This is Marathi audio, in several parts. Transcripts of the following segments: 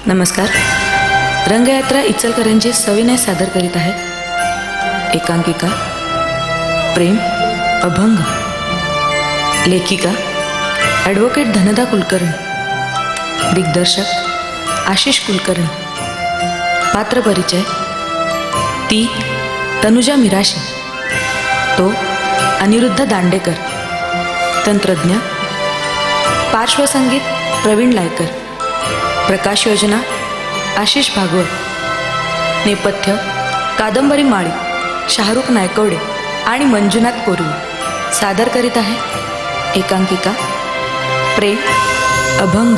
नमस्कार. रंगयात्रा इचलकरंजी सविनय सादर करीत आहे एकांकिका प्रेम अभंग. लेखिका ॲडव्होकेट धनदा कुलकर्णी. दिग्दर्शक आशिष कुलकर्णी. पात्र परिचय ती तनुजा मिराशी, तो अनिरुद्ध दांडेकर. तंत्रज्ञ पार्श्वसंगीत प्रवीण लायकर. प्रकाश योजना आशिष भागवत. नेपथ्य कादंबरी माळी शाहरुख नायकवडे आणि मंजुनाथ कोरवी. सादर करीत आहे एकांकिका प्रेम अभंग.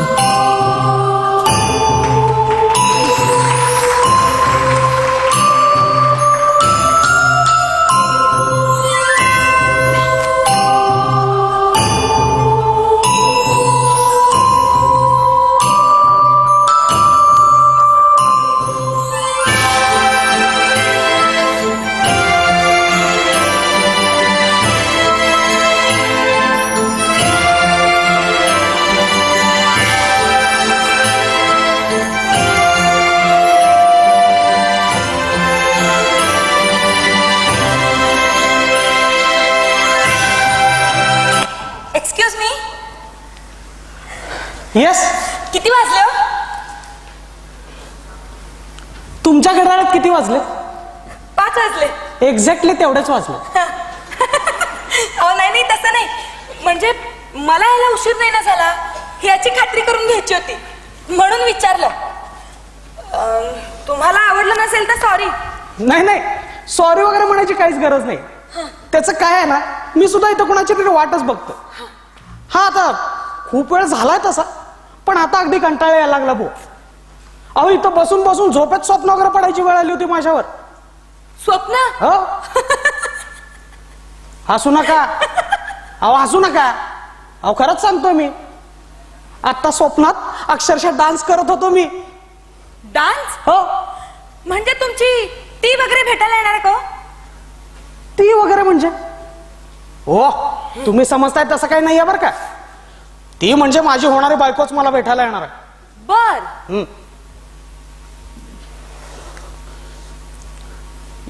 येस. किती वाजले हो? तुमच्या घड्याळात किती वाजले? 5 वाजले. एक्झॅक्टली तेवढेच वाजले. अहो नाही तसं नाही, म्हणजे मला यायला उशीर नाही ना झाला याची खात्री करून घ्यायची होती म्हणून विचारलं. तुम्हाला आवडलं नसेल तर सॉरी. नाही सॉरी वगैरे म्हणायची काहीच गरज नाही. त्याचं काय आहे ना, मी सुद्धा इथं कोणाची तरी वाटच बघतो. हा आता खूप वेळ झालाय तसा, पण आता अगदी कंटाळा यायला लागला भाऊ. अहो इथं बसून बसून झोपेत स्वप्न वगैरे पडायची वेळ आली होती माझ्यावर. स्वप्न? हो. हसू नका. अहो हसू नका. अहो खरंच सांगतो मी, आता स्वप्नात अक्षरशः डान्स करत होतो मी. डान्स? हो. म्हणजे तुमची ती वगैरे भेटायला येणार का? ती वगैरे म्हणजे? हो, तुम्ही समजताय तसं काही नाहीये बरं का. ती म्हणजे माझी होणारी बायकोच मला भेटायला येणार आहे. बर.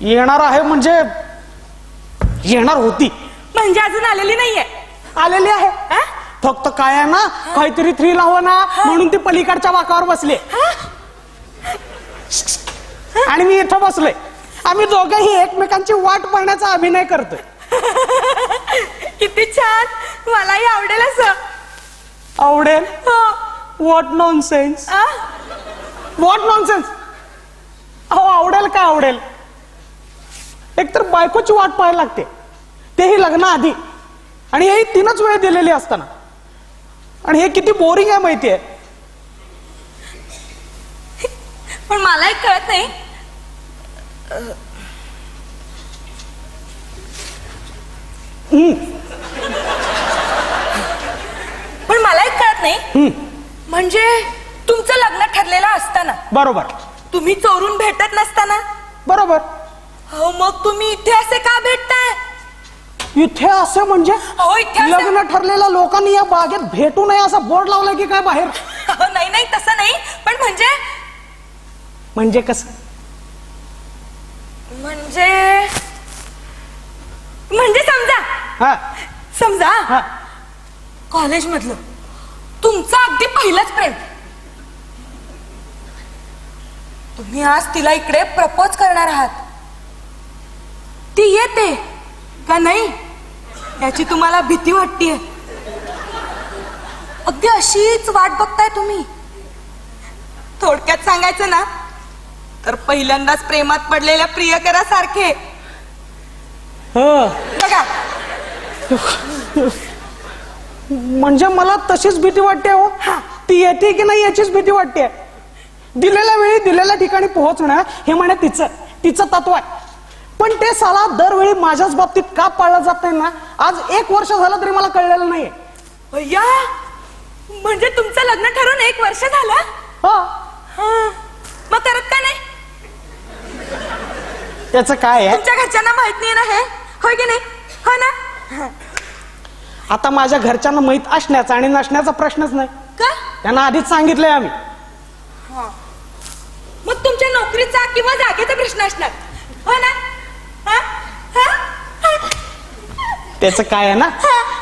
येणार आहे म्हणजे येणार होती. म्हणजे अजून आलेली नाहीये? आलेली आहे. फक्त काय आहे ना, काहीतरी थ्रिल हवं ना म्हणून ती पलीकडच्या वाकावर बसले आणि मी इथं बसलोय. आम्ही दोघेही एकमेकांची वाट पाहण्याचा अभिनय करतोय. किती छान. मलाही आवडेल असं. आवडेल? What nonsense. What nonsense. अहो आवडेल काय आवडेल. एकतर बायकोची वाट पाहायला लागते, तेही लग्नाआधी, आणि हे तीनच वेळ दिलेली असताना. आणि हे किती बोरिंग आहे माहितीये. पण मलाही कळत नाही. पण मलाही कळत नाही, म्हणजे तुमचं लग्न ठरलेलं असताना, बरोबर, तुम्ही चोरून भेटत नसताना, बरोबर, हो मग तुम्ही इथे असे का भेटताय? इथे असं म्हणजे हो इथे लग्न ठरलेल्या लोकांनी या बागेत भेटू नये असा बोर्ड लावलाय की काय बाहेर? नाही तसं नाही, पण म्हणजे कसं? म्हणजे समजा हा कॉलेज मधलं तुमचं अगदी पहिलंच प्रेम. तुम्ही आज तिला इकडे प्रपोज करणार आहात. ती येते का नाही याची तुम्हाला भीती वाटतेय. अगदी अशीच वाट बघताय तुम्ही. थोडक्यात सांगायचं ना तर पहिल्यांदाच प्रेमात पडलेल्या प्रियकरासारखे. बघा, म्हणजे मला तशीच भीती वाटते. हो, ती येते की नाही याचीच भीती वाटते. दिलेल्या वेळी दिलेल्या ठिकाणी पोहोचणं हे म्हणे तिचं तत्व आहे. पण ते साला दरवेळी माझ्याच बाबतीत का पाळलं जात नाही ना, आज 1 वर्ष झालं तरी मला कळलेलं नाहीये. भैया, म्हणजे तुमचं लग्न ठरून 1 वर्ष झालं? हो. मग करत का नाही? त्याचं काय आहे? तुमच्या घरच्यांना माहित नाही ना हे, होय की नाही? हो ना. आता माझ्या घरच्यांना माहित असण्याचा आणि नसण्याचा प्रश्नच नाही. का? त्यांना आधीच सांगितलंय आम्ही. मग तुमच्या नोकरीचा किंवा जागेचा प्रश्न असणार हो ना? हा? हा? त्याचं काय आहे ना,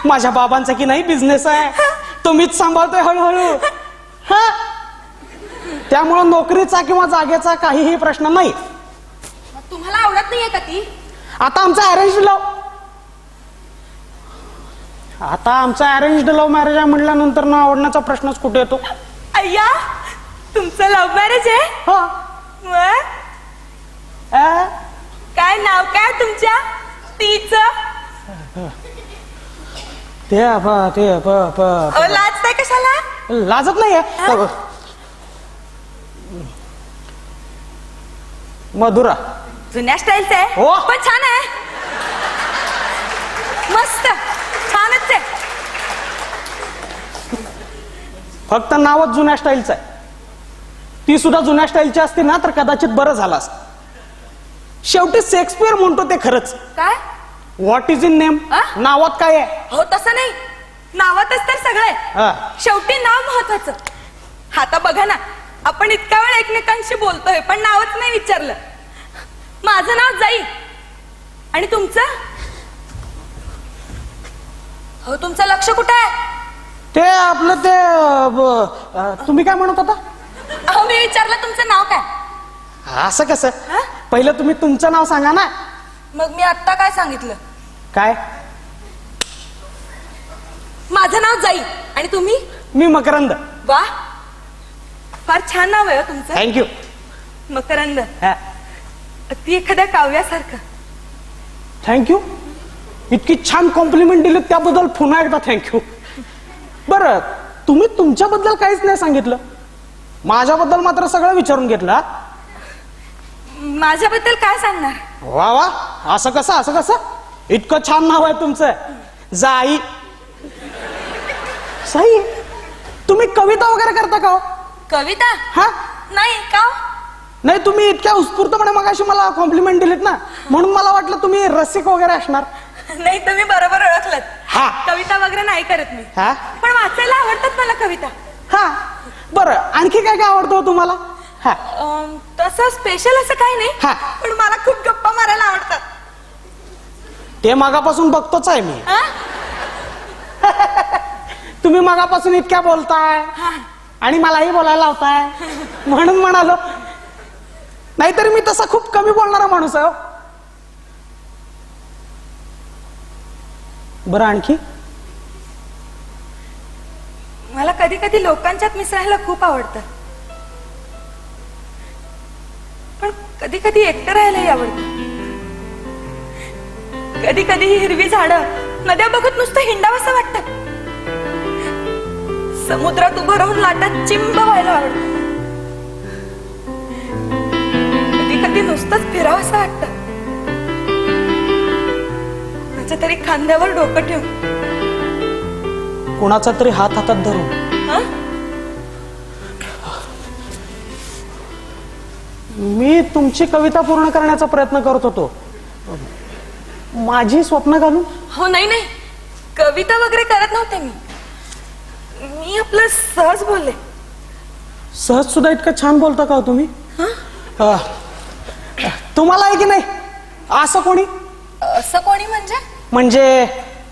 माझ्या बाबांचा की नाही बिझनेस आहे, तो मीच सांभाळतोय हळूहळू. हा, त्यामुळं नोकरीचा किंवा जागेचा काहीही प्रश्न नाही. मग तुम्हाला आवडत नाहीये का ती? आता आमचा अरेंज्ड लव्ह मॅरेज आहे म्हटल्यानंतर ना आवडण्याचा प्रश्नच कुठे येतो. अय्या, तुमचं लव्ह मॅरेज आहे? हा. मग काय नाव काय तुमच्या तीचं? लाजताय कशाला? लाजत नाहीये. मधुरा. जुन्या स्टाईलचं आहे हो. पण छान आहे, मस्त छानच आहे. फक्त नावच जुन्या स्टाईलचं आहे. ती सुद्धा जुन्या स्टाईलची असती ना तर कदाचित बरं झालं असतं. शेवटी शेक्सपियर म्हणतो ते खरंच. काय? What is in name? नावात काय आहे? हो तसं नाही, नावातच तर सगळं हा. आहे. शेवटी नाव महत्वाचं. आता बघा ना, आपण इतका वेळ एकमेकांशी बोलतोय पण नावच नाही विचारलं. माझं नाव जाई आणि तुमचं? हो, तुमचं लक्ष कुठं आहे? ते आपलं ते तुम्ही काय म्हणत होता? अहो, मी विचारलं तुमचं नाव काय? असं कसं? हा? पहिलं तुम्ही तुमचं नाव सांगा ना. मग मी आत्ता काय सांगितलं? काय? माझं नाव जाई आणि तुम्ही? मी मकरंद. वा, फार छान नाव आहे हो तुमचं. थँक्यू. मकरंद, ती एखाद्या काव्यासारखं. थँक्यू. इतकी छान कॉम्प्लिमेंट दिली त्याबद्दल पुन्हा एकदा थँक्यू. बरं, तुम्ही तुमच्याबद्दल काहीच नाही सांगितलं, माझ्याबद्दल मात्र सगळं विचारून घेतलं. माझ्याबद्दल काय सांगणार? वा वा, असं कसं? इतकं छान नाव आहे तुमचं, जाई. साई, तुम्ही कविता वगैरे करता का? कविता? हा? नाही का? नाही, तुम्ही इतक्या उत्स्फूर्तपणे मगाशी मला कॉम्प्लिमेंट दिलीत ना, म्हणून मला वाटलं तुम्ही रसिक वगैरे असणार. नाही, तुम्ही बरोबर ओळखलत. हा. कविता वगैरे नाही करत मी. हा? पण वाचायला आवडतात मला कविता. हा. बरं, आणखी काय काय आवडतं तुम्हाला? हा. तसं स्पेशल असं काही नाही, हा. पण मला खूप गप्पा मारायला आवडतात. ते मागापासून बघतोच आहे मी. हा? तुम्ही मागापासून इतक्या बोलताय आणि मलाही बोलायला लावताय म्हणून म्हणालो, नाहीतरी मी तसा खूप कमी बोलणारा माणूस आहे. बरं, आणखी? मला कधी कधी लोकांच्यात मिसळायला खूप आवडतं, पण कधी कधी एकटं राहायलाही आवडतं. कधी कधी हिरवी झाडं, नद्या बघत नुसतं हिंडावंसं वाटतं. समुद्रात उभं राहून लाटात चिंब व्हायला आवडतं. कधी कधी नुसतंच फिरावंसं वाटतं, कोणाच्या तरी खांद्यावर डोकं ठेवून, कोणाचा तरी हात हातात धरून. हा? मी तुमची कविता पूर्ण करण्याचा प्रयत्न करत होतो, माझी स्वप्न घालून. हो, नाही, कविता वगैरे करत नव्हते मी आपलं सहज बोलले. सहज सुद्धा इतकं छान बोलता का तुम्ही? तुम्हाला आहे की नाही असं कोणी? असं कोणी म्हणजे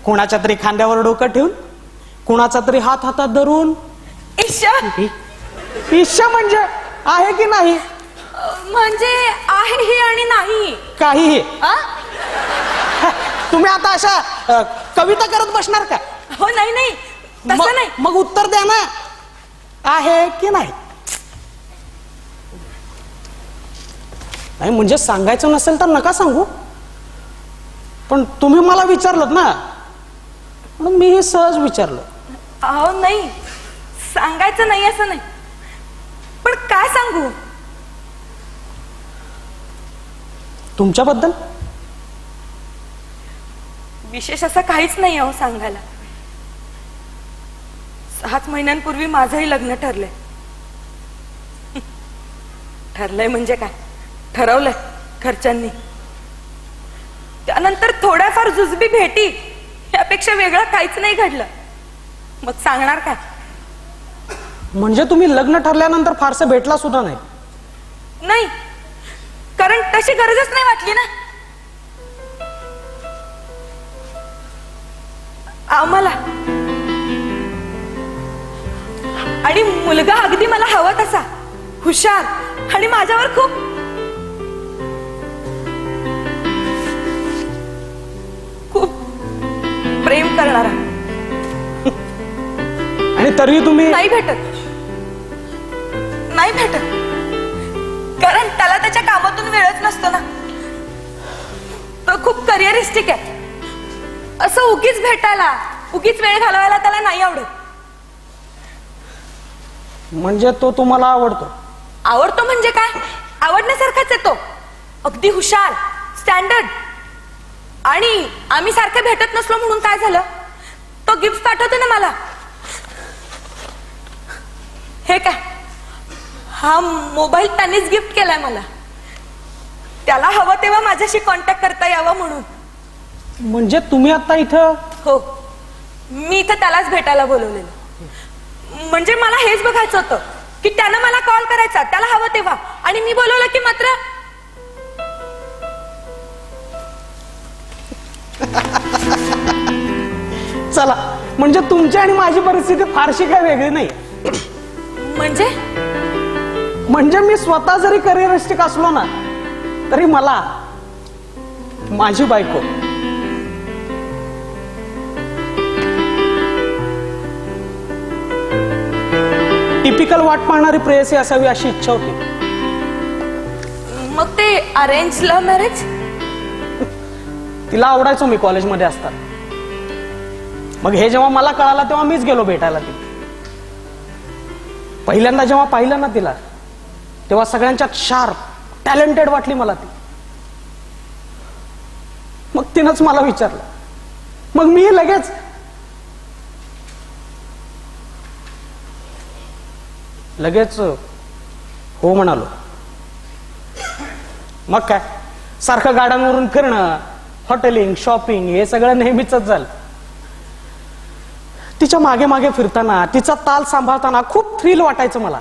कोणाच्या तरी खांद्यावर डोकं ठेवून, कोणाचा तरी हात हातात धरून. ईशा म्हणजे आहे की नाही? म्हणजे आहे ही आणि नाही काहीही. तुम्ही आता अशा कविता करत बसणार का? हो, नाही तसं नाही. मग उत्तर द्या ना, आहे की नाही? नाही म्हणजे सांगायचं नसेल तर नका सांगू, पण तुम्ही मला विचारलं ना म्हणून मी हे सहज विचारलं. अहो, नाही, सांगायचं नाही असं नाही, पण काय सांगू? तुमच्याबद्दल विशेष असं काहीच नाही अहो सांगायला. 6 महिन्यांपूर्वी माझंही लग्न ठरलंय. ठरलंय म्हणजे काय, ठरवलंय घरच्यांनी. त्यानंतर थोड्याफार जुजबी भेटी, यापेक्षा वेगळं काहीच नाही घडलं. मग सांगणार काय? म्हणजे तुम्ही लग्न ठरल्यानंतर फारसं भेटला सुद्धा नाही? नाही, कारण तशी गरजच नाही वाटली ना आम्हाला. आणि मुलगा अगदी मला हवा तसा, हुशार आणि माझ्यावर खूप खूप प्रेम करणारा. आणि तरी तुम्ही नाही भेटत, नाही भेटत, कारण त्याला त्याच्या कामातून वेळच नसतो ना. तो खूप करिअरिस्टिक आहे. असं उगीच भेटायला, उगीच वेळ घालवायला त्याला नाही आवडत. म्हणजे तो तुम्हाला आवडतो? आवडतो म्हणजे काय, आवडण्यासारखाच आहे तो. अगदी हुशार, स्टँडर्ड. आणि आम्ही सारखे भेटत नसलो म्हणून काय झालं, तो गिफ्ट पाठवतो ना मला. हे काय, हा मोबाईल त्यानेच गिफ्ट केलाय मला. त्याला हवं तेव्हा माझ्याशी कॉन्टॅक्ट करता यावं म्हणून. म्हणजे तुम्ही आता इथं? हो, मी इथं त्यालाच भेटायला बोलवलेलं. म्हणजे मला हेच बघायचं होतं की त्यानं मला कॉल करायचा त्याला हवं तेव्हा, आणि मी बोलवलं की मात्र चला, म्हणजे तुमची आणि माझी परिस्थिती फारशी काही वेगळी नाही. म्हणजे मी स्वतः जरी करिअरिस्टिक असलो ना, तरी मला माझी बायको टिपिकल वाट पाहणारी प्रेयसी असावी अशी इच्छा होती. मग ते अरेंज लव्ह मॅरेज? तिला आवडायचो मी कॉलेजमध्ये असताना. मग हे जेव्हा मला कळालं तेव्हा मीच गेलो भेटायला तिला. पहिल्यांदा जेव्हा पाहिलं ना तिला, तेव्हा सगळ्यांच्यात शार्प, टॅलेंटेड वाटली मला ती. मग तिनंच मला विचारलं. मग मी लगेच हो म्हणालो. मग काय, सारखं गाड्यांवरून फिरणं, हॉटेलिंग, शॉपिंग हे सगळं नेहमीच झालं. तिच्या मागे मागे फिरताना, तिचा ताल सांभाळताना खूप थ्रिल वाटायचं मला.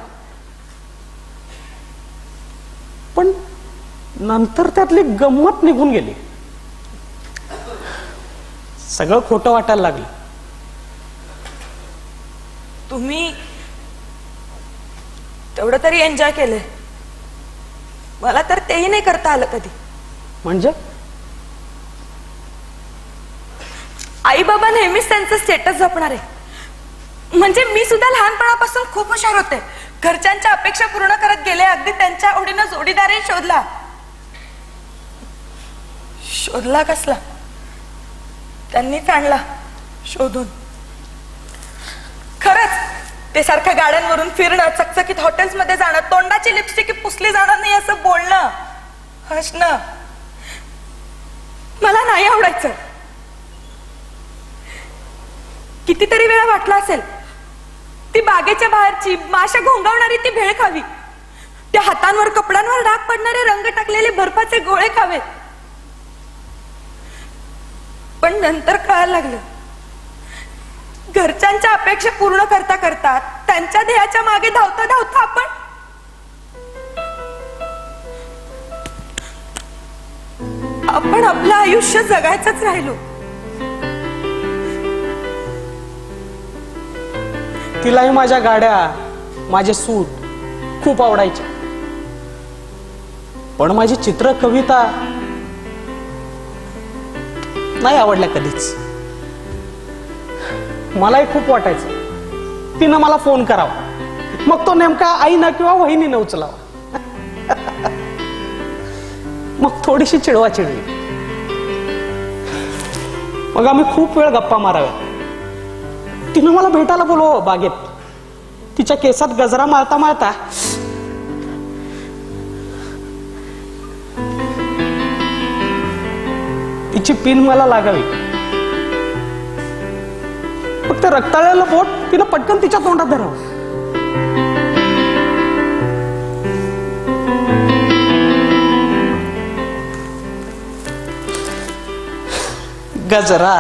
पण नंतर त्यातली गंमत निघून गेली. सगळं खोटं वाटायला लागलं. तुम्ही तेवढं तरी एन्जॉय केलंय, मला तर तेही नाही करता आलं कधी. म्हणजे आई बाबा नेहमीच त्यांचं स्टेटस जपणार आहे. म्हणजे मी सुद्धा लहानपणापासून खूप हुशार होते. घरच्यांच्या अपेक्षा पूर्ण करत गेले. अगदी त्यांच्या ओढीनं जोडीदारही शोधला कसला, त्यांनीच आणला शोधून. खरंच ते सारख्या गाड्यांवरून फिरणं, चकचकीत हॉटेल्समध्ये जाणं, तोंडाची लिपस्टिक पुसली जाणार नाही असं बोलणं, हसणं मला नाही आवडायचं. कितीतरी वेळा वाटलं असेल ती बागेच्या बाहेरची माशा घोंगावणारी ती भेळ खावी, त्या हातांवर कपड्यांवर डाग पडणारे रंग टाकलेले बर्फाचे गोळे खावेत. पण नंतर कळायला लागलं, घरच्यांच्या अपेक्षा पूर्ण करता करता, त्यांच्या ध्येयाच्या मागे धावता धावता आपण आपलं आयुष्य जगायचंच राहिलो. तिलाही माझ्या गाड्या, माझे सूट खूप आवडायचे. पण माझी चित्र, कविता नाही आवडल्या कधीच. मलाही खूप वाटायचं तिनं मला फोन करावा, मग तो नेमका आईनं किंवा वहिनीनं उचलावा. मग थोडीशी चिडवाचिडवी. मग आम्ही खूप वेळ गप्पा माराव्या. तिनं मला भेटायला बोलव बागेत. तिच्या केसात गजरा मारता मारता तिची पिन मला लागावी. फक्त रक्ताळलेलं बोट तिनं पटकन तिच्या तोंडात धरावं. गजरा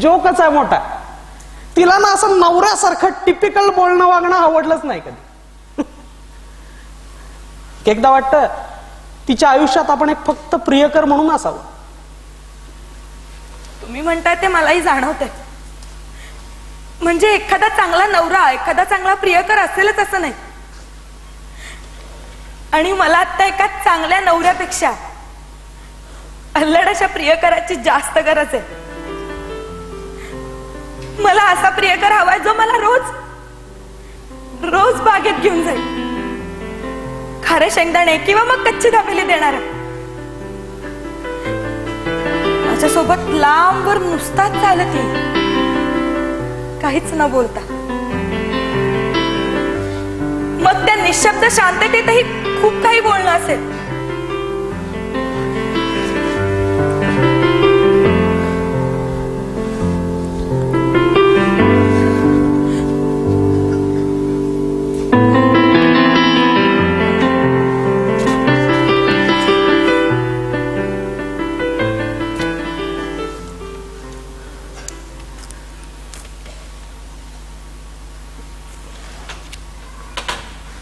जोकच आहे मोठा. तिला ना असं नवऱ्यासारखं टिपिकल बोलणं वागणं आवडलंच नाही कधी. एक एकदा वाटतं तिच्या आयुष्यात आपण एक फक्त प्रियकर म्हणून असावं. तुम्ही म्हणताय ते मलाही जाणवतंय. म्हणजे एखादा चांगला नवरा, एखादा चांगला प्रियकर असेलच असं नाही. आणि मला आता एका चांगल्या नवऱ्यापेक्षा अल्लड अशा प्रियकराची जास्त गरज आहे. मला असा प्रियकर हवाय जो मला रोज रोज बागेत घेऊन जाईल, खारे शेंगदाणे किंवा मग कच्ची दाबेली देणारा, माझ्यासोबत लांबवर नुसताच चालत येईल, काहीच न बोलता. मग त्या निशब्द शांततेतही खूप काही बोलणं असेल.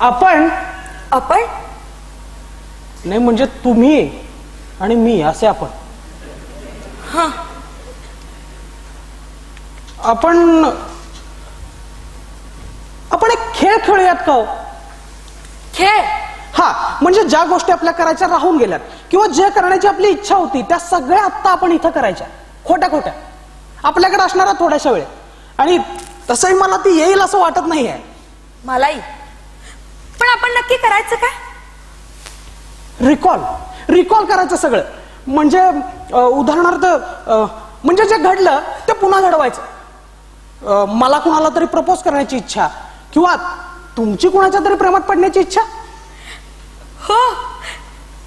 आपण आपण नाही म्हणजे तुम्ही आणि मी असे आपण. हा आपण एक खेळ खेळूयात का हो? खेळ? हा म्हणजे ज्या गोष्टी आपल्या करायच्या राहून गेल्यात किंवा जे करण्याची आपली इच्छा होती त्या सगळ्या आत्ता आपण इथं करायच्या, खोट्या खोट्या आपल्याकडे असणारा थोड्याशा वेळ. आणि तसंही मला ती येईल असं वाटत नाही आहे. मलाही. पण आपण नक्की करायचं काय? रिकॉल करायचं सगळं. म्हणजे उदाहरणार्थ म्हणजे जे घडलं ते पुन्हा घडवायचं. मला कुणाला तरी प्रपोज करण्याची इच्छा किंवा तुमची कुणाच्या तरी प्रेमात पडण्याची इच्छा. हो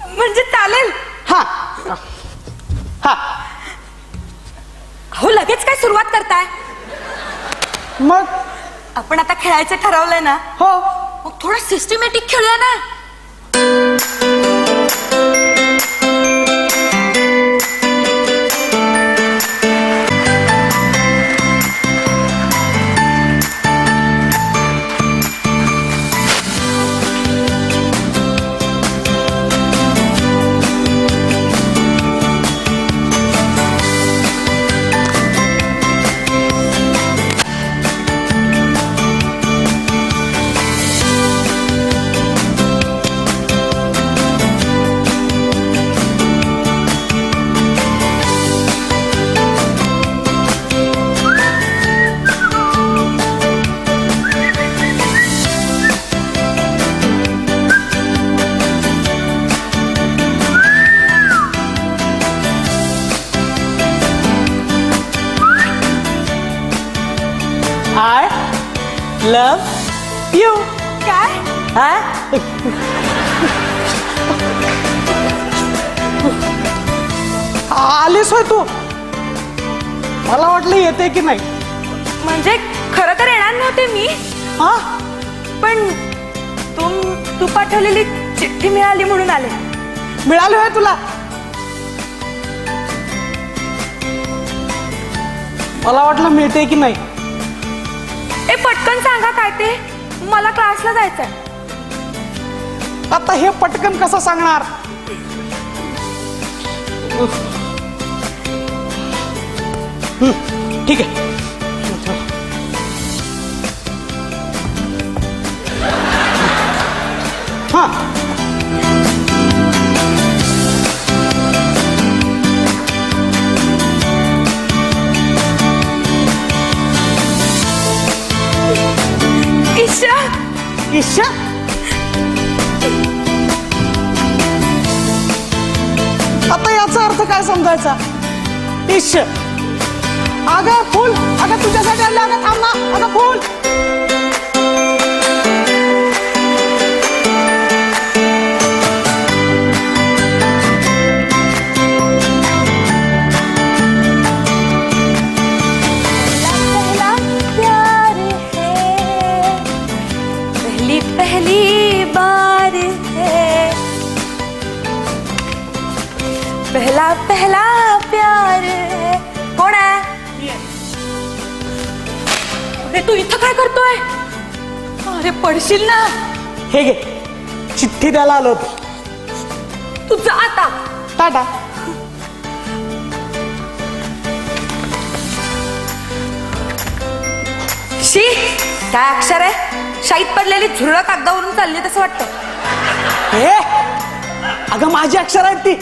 म्हणजे चालेल. हा हा हो लगेच काय सुरुवात करताय? मग आपण आता खेळायचं ठरवलंय ना, हो मग थोडं सिस्टमॅटिक खेळूया ना. I love you. काय? आलीस होय तू? मला वाटलं येते की नाही. म्हणजे खरं तर येणार नव्हते मी, हा पण तू पाठवलेली चिठ्ठी मिळाली म्हणून आले. मिळाली होय तुला? मला वाटलं मिळते की नाही. ए पटकन सांगा काय ते, मला क्लासला जायचंय. आता हे पटकन कसं सांगणार? ठीक आहे. हा ईशा. ईशा आता याचा अर्थ काय समजायचा? ईश अगं फुल, अगं तुझ्यासाठी आलं. अगं थांब ना, अगं फुल. पहली बार है, पहला पहला प्यार है. कोण आहे? अरे तू इथं काय करतोय? अरे पडशील ना. हे घे चिठ्ठी द्यायला आलो होतो. तू जा आता. टाटा. शी, काय अक्षर आहे? शाईत पडलेली झुरळ कागदावरून चालली तसं वाटतं. हे अगं माझी अक्षर आहेत ती.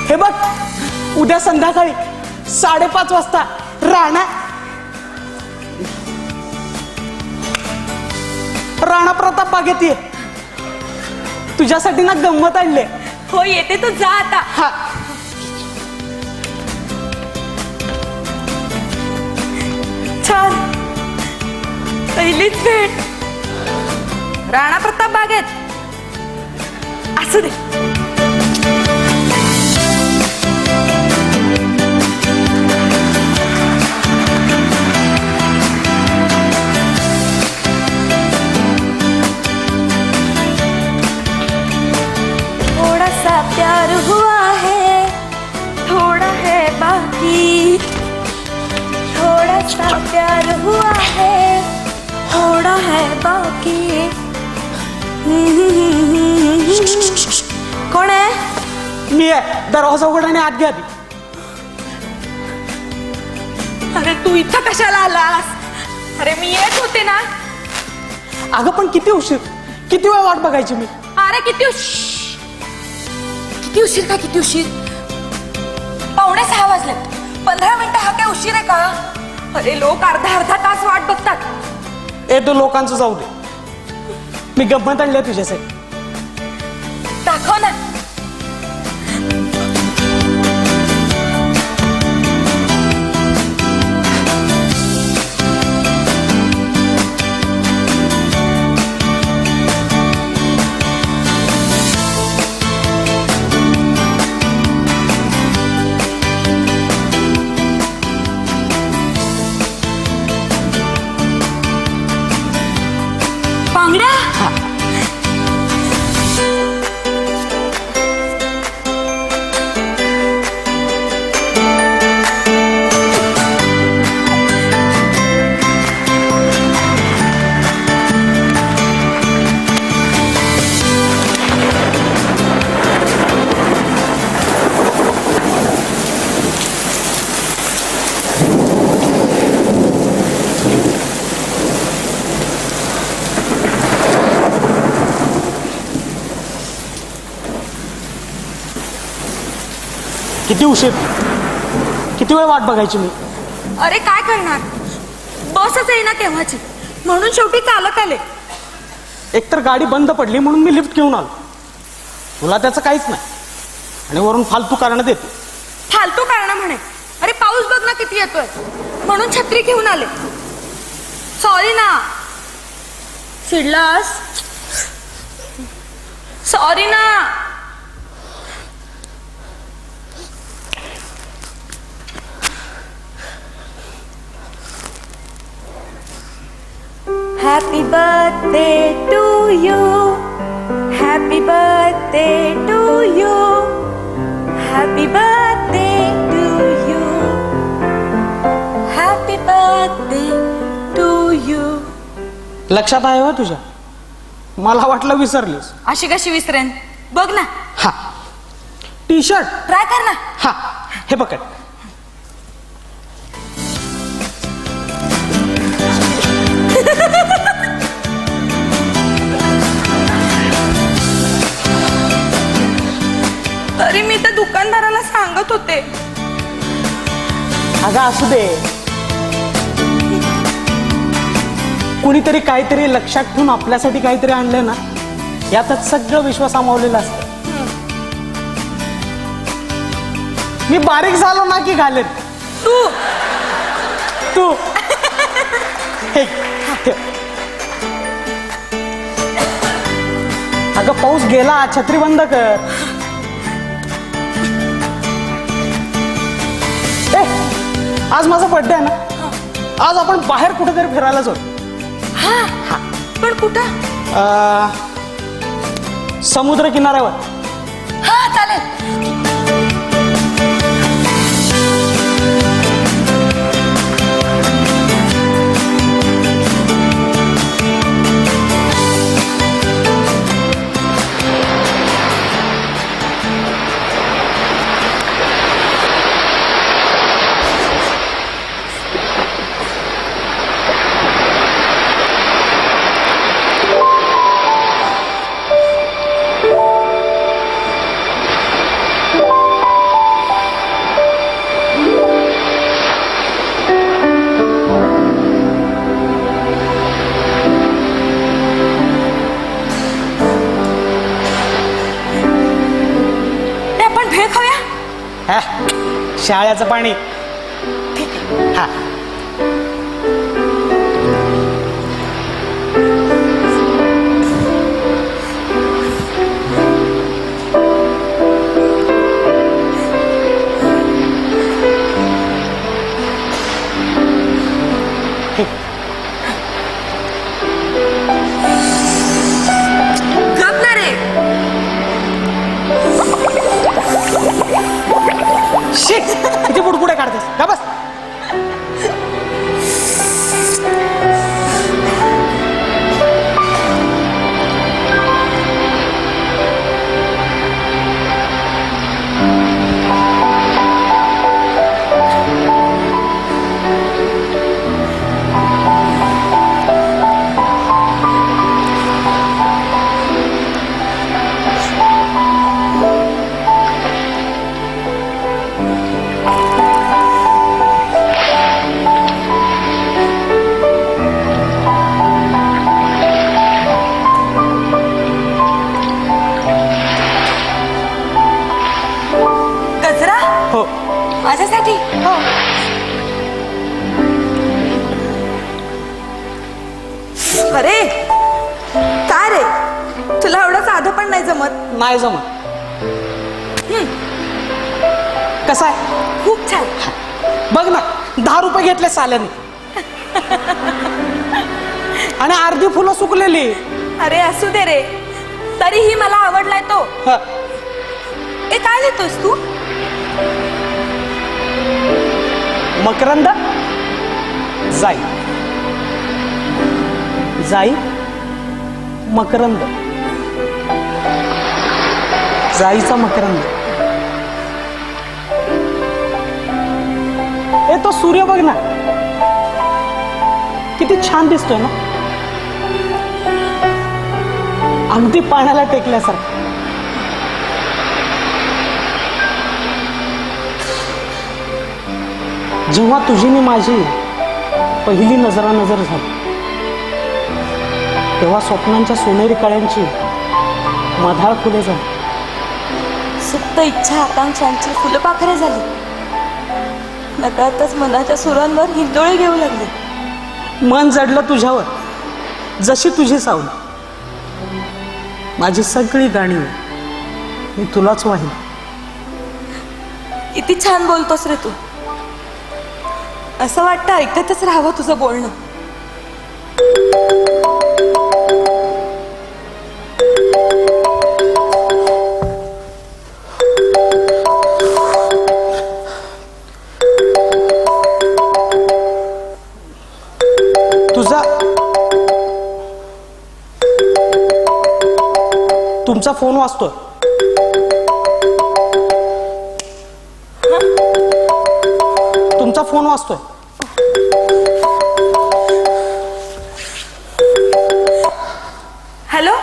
हे बघ, उद्या संध्याकाळी 5:30 वाजता राणा प्रताप बागेत ये. तुझ्यासाठी ना गंमत आणले. हो येते, तू जा आता. हा. छान, पहिलीच भेट राणा प्रताप बागेत. असू दे. थोड़ा सा प्यार हुआ है, थोड़ा है बाकी. थोड़ा सा प्यार हुआ है, थोड़ा है बाकी. कोण आहे? मी आहे. दरवाजा उघड आणि आत घ्या ती. अरे तू इथं कशाला आलास? अरे मी येत होते ना. अगं पण किती उशीर, किती वेळ वाट बघायची मी. अरे किती उशीर का किती उशीर? 5:45 वाजले. 15 मिनिटं हा काय उशीर आहे का? अरे लोक अर्धा तास वाट बघतात. ए तो लोकांचं जाऊ दे. मी गंमत आणली तुझ्यासाठी. दाखव ना. बांगड्या. किती उशीर, किती वेळ वाट बघायची मी. अरे काय करणार, बसच येईना केव्हाची, म्हणून शेवटी चालत आले. एकतर गाडी बंद पडली म्हणून मी लिफ्ट घेऊन आलो. तुला त्याचं काहीच नाही आणि वरून फालतू कारण देते. फालतू कारण म्हणे. अरे पाऊस बघ ना किती येतोय, म्हणून छत्री घेऊन आले. सॉरी ना. चिडलास? सॉरी ना. Happy birthday to you. Happy birthday to you. Happy birthday to you. Happy birthday to you. लक्षात आहे हो तुझ्या? मला वाटलं विसरलीस. अशी कशी विसरेन? बघ ना. हा, टी शर्ट. ट्राय कर ना. हा, हे पकड. तरी मी तर दुकानदाराला सांगत होते. अगं असू दे, कुणीतरी काहीतरी लक्षात ठेवून आपल्यासाठी काहीतरी आणलं ना, यातच सगळं विश्व सामावलेलं असतं. मी बारीक झालो ना की घालेन. तू तू हे ठेव. अगं पाऊस गेला, छत्री बंद कर. आज माझा बर्थडे आहे ना, आज आपण बाहेर कुठेतरी फिरायला जाऊ. हा, पण कुठं? समुद्र किनाऱ्यावर. हा चालेल. शाळेचं पाणी. ठीक आहे. हा. गप ना रे. शिट, किती बुडबुडे काढतेस का बस. गजरा हो. माझ्यासाठी. हो. अरे काय रे, तुला एवढं साधं पण नाही जमत. नाही जमत. कसं आहे खूप छान. बघ ना, 10 रुपये घेतले साल्याने आणि अर्धी फुलं सुकलेली. अरे असू दे रे, तरीही मला आवडलाय तो. ह. ए काय लिहितोस तू? मकरंद जाई. जाई मकरंद. जाईचा मकरंद. ए तो सूर्य बघ ना, किती छान दिसतोय ना, अगदी पाण्याला टेकल्यासारखं. जेव्हा तुझी आणि माझी पहिली नजरानजर झाली, तेव्हा स्वप्नांच्या सोनेरी कळ्यांची मधाळ फुले झाली. सुप्त इच्छा आकांक्षांची फुलपाखरे झाली. नकळतच मनाच्या सुरांवर हिंदोळे घेऊ लागले. मन जडलं तुझ्यावर, जशी तुझी सावली. माझी सगळी गाणी मी तुलाच वाहिली. किती छान बोलतोस रे तू. असं वाटतं ऐकतच राहावं तुझं बोलणं. तुमचा फोन वाजतोय. तुमचा फोन वाजतोय. हॅलो.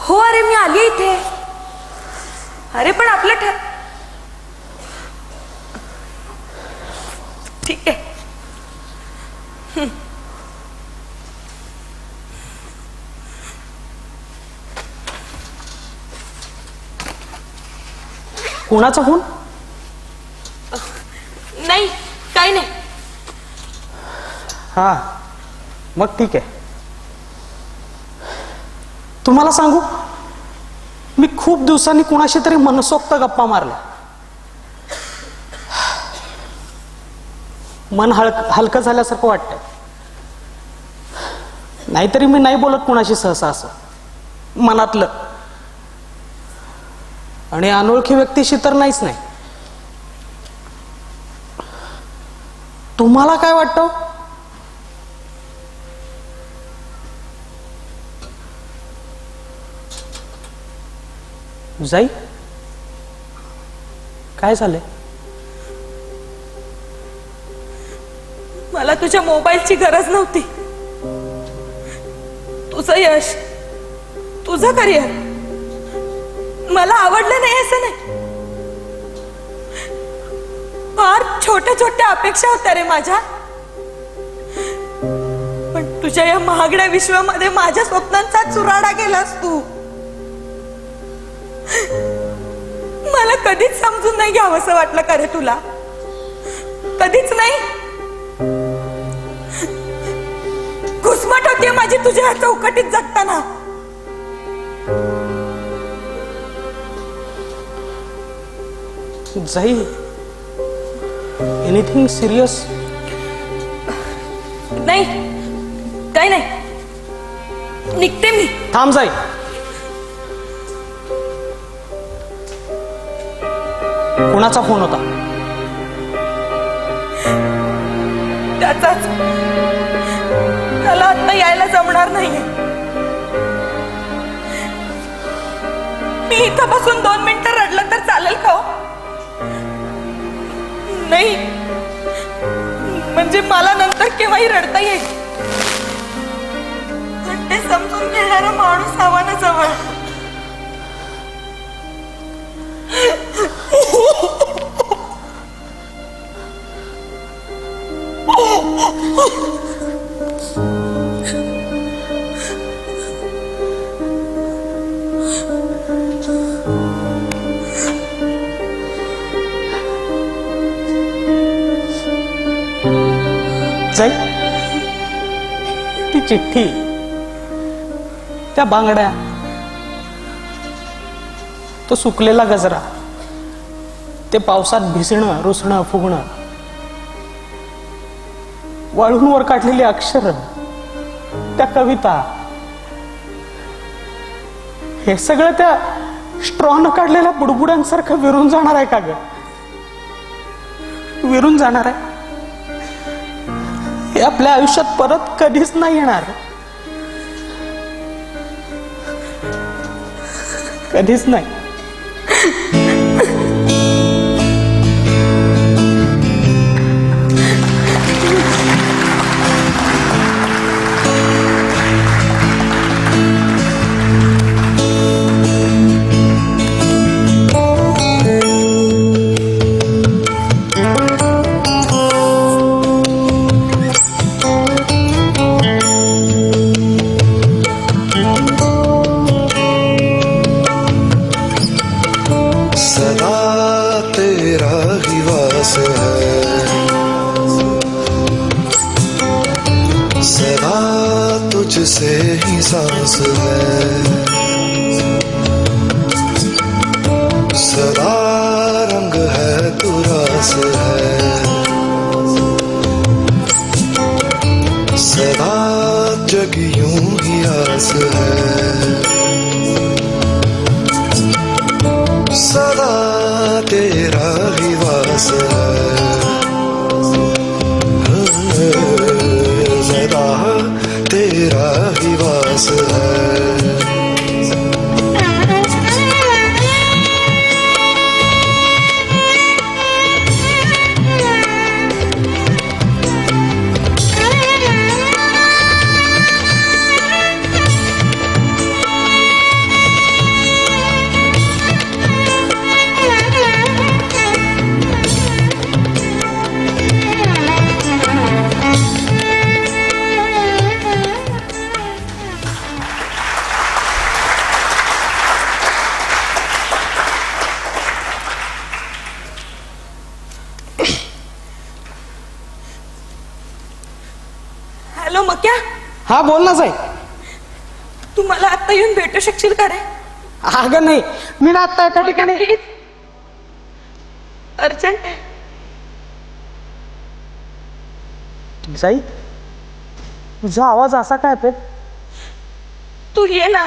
हो अरे मी आली इथे. अरे पण आपलं ठीक आहे. कोणाचा फोन? नाही काही नाही. हा मग ठीक आहे. तुम्हाला सांगू, मी खूप दिवसांनी कुणाशी तरी मनसोक्त गप्पा मारल्या. मन हलकं झाल्यासारखं वाटतंय. नाहीतरी मी नाही बोलत कुणाशी सहसा असं मनातलं, आणि अनोळखी व्यक्तीशी तर नाहीच नाही. तुम्हाला काय वाटतं? जाई, काय झालंय? मला तुझ्या मोबाईलची गरज नव्हती. तुझं यश, तुझं करिअर मला आवडलं नाही असं नाही. फार छोट्या छोट्या अपेक्षा होत्या रे माझ्या. पण तुझ्या या महागड्या विश्वामध्ये माझ्या स्वप्नांचा चुराडा केलास तू. मला कधीच समजून नाही घ्यावंसं वाटलं का रे तुला? कधीच नाही. घुसमट होतीये माझी तुझ्या या चौकटीत जगताना. जाई, एनिथिंग सिरियस? नाही, काही नाही, निघते मी. थांब जाई. कोणाचा फोन होता? त्याचाच. त्याला आता यायला जमणार नाहीये. मी इथं बसून 2 मिनिटं रडलं तर चालेल का हो? नाही, म्हणजे मला नंतर केव्हाही रडता येईल. पण ते समजून घेणारा माणूस हवा ना जवळ. जाई, ती चिठ्ठी, त्या बांगड्या, तो सुकलेला गजरा, ते पावसात भिजणं, रुसणं, फुगणं, वाळूंवर काढलेली अक्षर, त्या कविता, हे सगळं त्या स्ट्रॉनं काढलेल्या बुडबुडांसारखं विरून जाणार आहे का ग? विरून जाणार आहे. हे आपल्या आयुष्यात परत कधीच नाही येणार. कधीच नाही. तुझसे ही सांस है, सदा रंग है तू रास है, सदा जग यूं ही आस है, सदा तेरा ही वास है, सदा तेरा ही वास है. हॅलो मक्या. हा बोल ना जाई. तू मला आता येऊन भेटू शकशील का रे? अगं नाही, मी ना आता एका ठिकाणी. अर्जंट. जाई, तुझा आवाज असा काय पे? तू ये ना.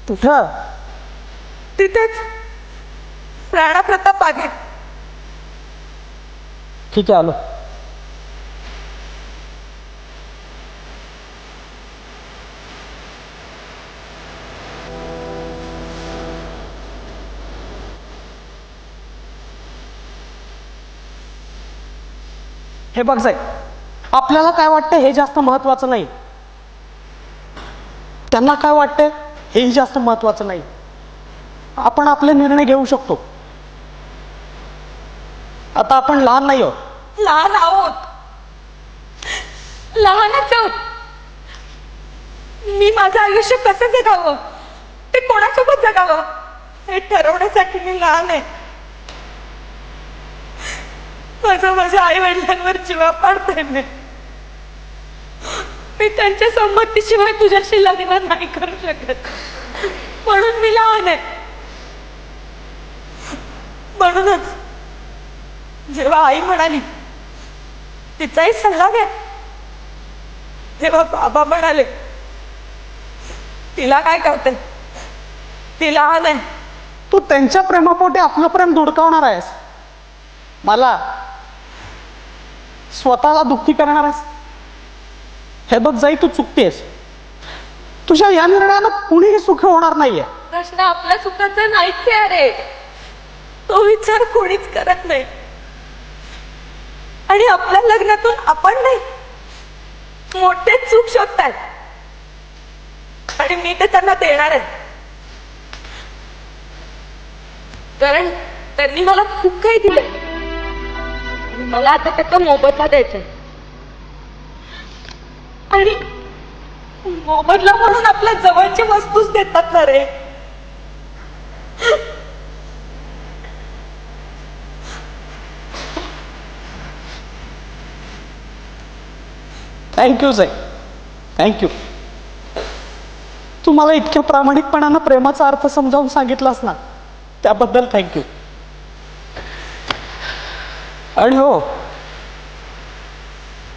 कुठं? तिथेच, राणा प्रताप बागेत. ठीक आहे, आलो. हे बघ जाई, आपल्याला काय वाटतं हे जास्त महत्वाचं नाही. त्यांना काय वाटतं हेही जास्त महत्वाचं नाही. आपण आपले निर्णय घेऊ शकतो. आता आपण लहान नाही आहोत. लहान आहोत, लहानच आहोत. मी माझं आयुष्य कसं जगावं, ते कोणासोबत जगावं हे ठरवण्यासाठी मी लहान आहे. माझं माझ्या आई वडिलांवर जीवा पाडते मी त्यांच्या संमतीशिवाय तुझ्याशी लग्न नाही करू शकत, म्हणून मी लहान आहे. म्हणूनच जेव्हा आई म्हणाली तिचाही सल्ला घ्या, जेव्हा बाबा म्हणाले तिला काय कळतंय, ती लहान आहे. तू त्यांच्या प्रेमापोटी आपलं प्रेम धुडकावणार आहेस, मला स्वतःला दुःखी करणार आहेस. हे बघ जाई, तू चुकतेस. तुझ्या या निर्णयानं कुणीही सुखी होणार नाहीये. प्रश्न आपल्या सुखाचा नाहीच आहे रे, तो विचार कोणीच करत नाही. आणि आपल्या लग्नातून आपण नाही, मोठे चूक शोधतायत आणि मी ते त्यांना देणार आहे. कारण त्यांनी मला खूप काही दिलं, मला आता त्याचा मोबदला द्यायचा आहे. आणि मोबदला म्हणून आपल्या जवळची वस्तूच देतात ना रे. थँक्यू जाई, थँक्यू. तू मला इतक्या प्रामाणिकपणानं प्रेमाचा अर्थ समजावून सांगितलास ना, त्याबद्दल थँक्यू. आणि हो,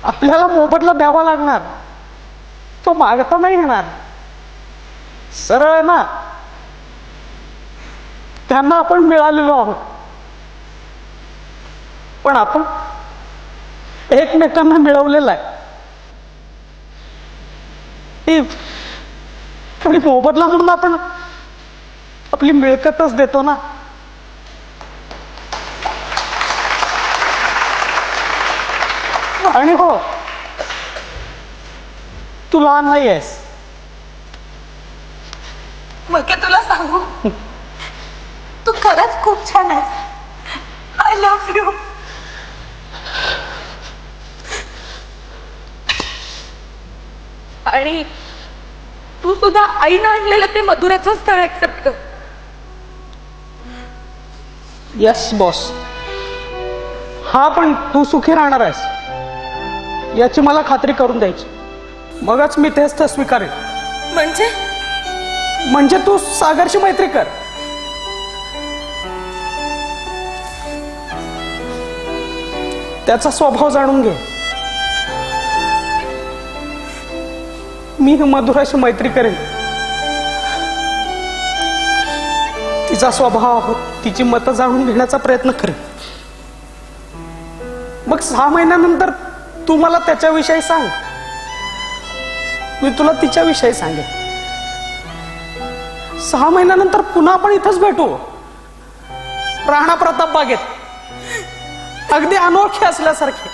आपल्याला मोबदला द्यावा लागणार, तो मागता नाही येणार. सरळ आहे ना, त्यांना आपण मिळालेलो आहोत, पण आपण एकमेकांना मिळवलेला आहे. आणि मोबदला म्हणून आपण आपली मिळकतच देतो ना. आणि हो, तू लहान नाही आहेस. मग काय तुला सांगू, तू खरंच खूप छान आहेस. I love you. आणि तू सुद्धा आईनं आणलेलं ते मधुराचं स्थळ ऍक्सेप्ट कर. Yes boss. हा, पण तू सुखी राहणार आहेस याची मला खात्री करून द्यायची, मगच मी तेच तर स्वीकारेन. म्हणजे तू सागरची मैत्री कर. त्याचा स्वभाव जाणून घे. मी मधुराशी मैत्री करेन. तिचा स्वभाव, तिची मतं जाणून घेण्याचा प्रयत्न करेन. मग 6 महिन्यानंतर तू मला त्याच्याविषयी सांग, मी तुला तिच्याविषयी सांगेन. 6 महिन्यानंतर पुन्हा आपण इथंच भेटू, राणा प्रताप बागेत, अगदी अनोळखी असल्यासारखे.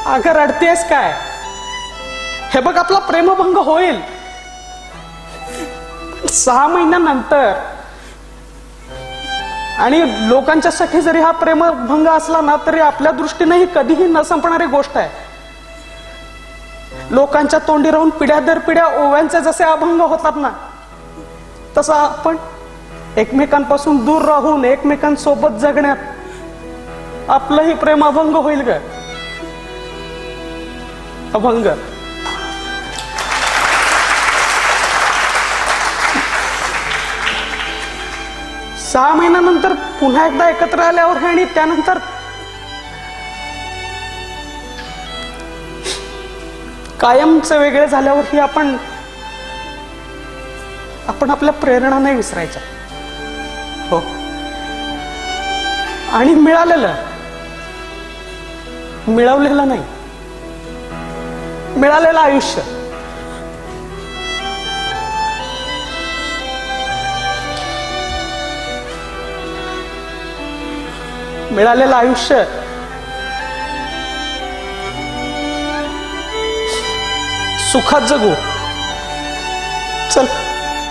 अगं रडतेस काय? हे बघ, आपला प्रेमभंग होईल 6 महिन्यानंतर. आणि लोकांच्यासाठी जरी हा प्रेमभंग असला ना, तरी आपल्या दृष्टीने ही कधीही न संपणारी गोष्ट आहे. लोकांच्या तोंडी राहून पिढ्या दर पिढ्या ओव्यांचे जसे अभंग होतात ना, तसं आपण एकमेकांपासून दूर राहून एकमेकांसोबत जगण्यात आपलंही प्रेम अभंग होईल ग. अभंग. सहा महिन्यानंतर पुन्हा एकदा एकत्र आल्यावर आणि त्यानंतर कायमचं वेगळे झाल्यावरही आपण आपल्या प्रेरणा नाही विसरायच्या. हो. आणि मिळवलेलं नाही, मिळालेलं आयुष्य सुखात जगू. चल.